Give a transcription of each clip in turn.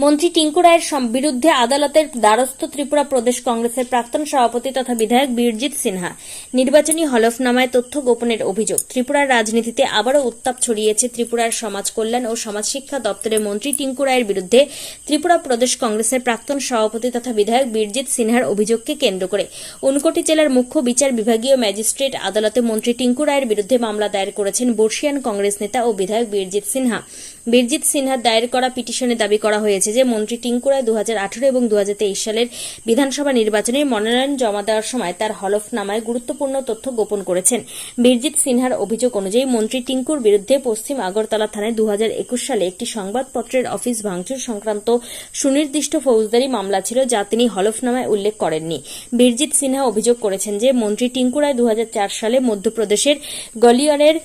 মন্ত্রী টিঙ্কু রায়ের বিরুদ্ধে আদালতের দ্বারস্থ ত্রিপুরা প্রদেশ কংগ্রেসের প্রাক্তন সভাপতি তথা বিধায়ক বীরজিৎ সিনহা। নির্বাচনী হলফনামায় তথ্য গোপনের অভিযোগ। ত্রিপুরার রাজনীতিতে আবারও উত্তাপ ছড়িয়েছে ত্রিপুরার সমাজ কল্যাণ ও সমাজ শিক্ষা দপ্তরের মন্ত্রী টিঙ্কু রায়ের বিরুদ্ধে ত্রিপুরা প্রদেশ কংগ্রেসের প্রাক্তন সভাপতি তথা বিধায়ক বীরজিৎ সিনহার অভিযোগকে কেন্দ্র করে ঊনকোটি জেলার মুখ্য বিচার বিভাগীয় ম্যাজিস্ট্রেট আদালতে মন্ত্রী টিঙ্কু রায়ের বিরুদ্ধে মামলা দায়ের করেছেন বর্ষিয়ান কংগ্রেস নেতা ও বিধায়ক বীরজিৎ সিনহা। বীরজিৎ সিনহার দায়ের করা পিটিশনে দাবি করা হয়েছে যে মন্ত্রী টিঙ্কু রায় 2018 এবং 2023 সালের বিধানসভা নির্বাচনে মনোনয়ন জমা দেওয়ার সময় তার হলফনামায় গুরুত্বপূর্ণ তথ্য গোপন করেছেন। বীরজিৎ সিনহার অভিযোগ অনুযায়ী মন্ত্রী টিঙ্কুর বিরুদ্ধে পশ্চিম আগরতলা থানায় 2021 সালে একটি সংবাদপত্রের অফিস ভাঙচুর সংক্রান্ত সুনির্দিষ্ট ফৌজদারি মামলা ছিল, যা তিনি হলফনামায় উল্লেখ করেননি। বীরজিৎ সিনহা অভিযোগ করেছেন যে মন্ত্রী টিঙ্কু রায় 2004 সালে মধ্যপ্রদেশের গলিয়রের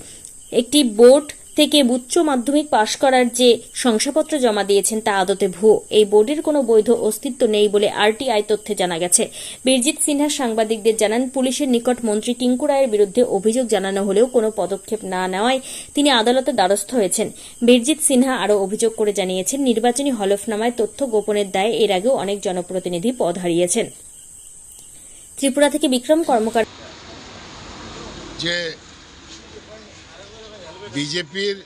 একটি বোর্ড থেকে উচ্চ মাধ্যমিক পাশ করার যে শংসাপত্র জমা দিয়েছেন তা আদতে ভুয়ো। এই বোর্ডের কোনো বৈধ অস্তিত্ব নেই বলে আরটিআই তথ্যে জানা গেছে। বীরজিৎ সিনহা সাংবাদিকদের জানান, পুলিশের নিকট মন্ত্রী টিঙ্কু রায়ের বিরুদ্ধে অভিযোগ জানানো হলেও কোনো পদক্ষেপ না নেওয়ায় তিনি আদালতে দ্বারস্থ হয়েছেন। বীরজিৎ সিনহা আরও অভিযোগ করে জানিয়েছেন, নির্বাচনী হলফনামায় তথ্য গোপনের দায়ে এর আগেও অনেক জনপ্রতিনিধি পদ হারিয়েছেন। ত্রিপুরা থেকে বিক্রম কর্মকার। বিজেপির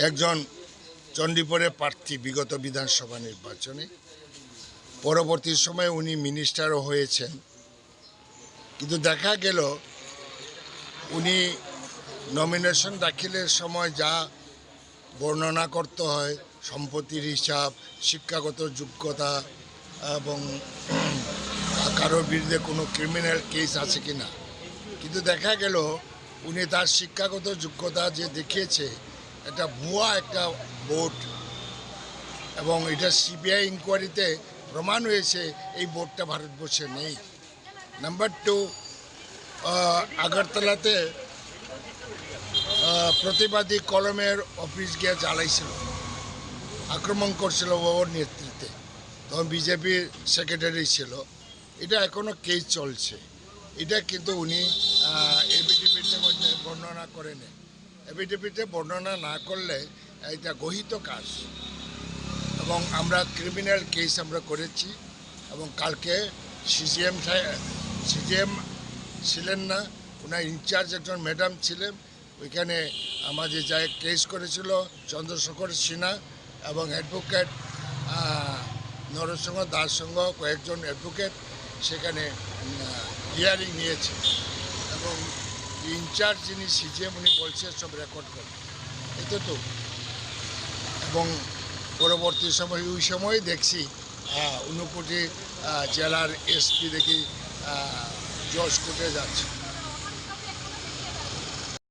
একজন চণ্ডীপুরের প্রার্থী বিগত বিধানসভা নির্বাচনে, পরবর্তী সময়ে উনি মিনিস্টারও হয়েছেন, কিন্তু দেখা গেল উনি নমিনেশন দাখিলের সময় যা বর্ণনা করতে হয়, সম্পত্তির হিসাব, শিক্ষাগত যোগ্যতা এবং কারোর বিরুদ্ধে কোনো ক্রিমিনাল কেস আছে কিনা, কিন্তু দেখা গেল উনি তার শিক্ষাগত যোগ্যতা যে দেখিয়েছে এটা ভুয়া একটা বোর্ড, এবং এটা সিবিআই ইনকোয়ারিতে প্রমাণ হয়েছে এই বোর্ডটা ভারতবর্ষে নেই। নাম্বার 2, আগরতলাতে প্রতিবাদী কলমের অফিস গিয়ে জ্বালাইছিল, আক্রমণ করছিল ওর নেতৃত্বে, তখন বিজেপির সেক্রেটারি ছিল। এটা এখনও কেস চলছে। এটা কিন্তু উনি এবিটিপিতে বর্ণনা করেন। এবিটিপিতে বর্ণনা না করলে এটা গহিত কাজ, এবং আমরা ক্রিমিনাল কেস আমরা করেছি। এবং কালকে সিজিএম ছিলেন না, ওনার ইনচার্জ একজন ম্যাডাম ছিলেন, ওইখানে আমাদের যা কেস করেছিল চন্দ্রশেখর সিনহা এবং অ্যাডভোকেট নরসিংহ দাস সঙ্গ কয়েকজন অ্যাডভোকেট সেখানে হিয়ারিং নিয়েছে, এবং ইনচার্জ যিনি সিজিএম উনি বলছে সব রেকর্ড করে এতে তো। এবং পরবর্তী সময় ওই সময় দেখছি ঊনকোটি জেলার এসপি দেখি জজ কোর্টে যাচ্ছে।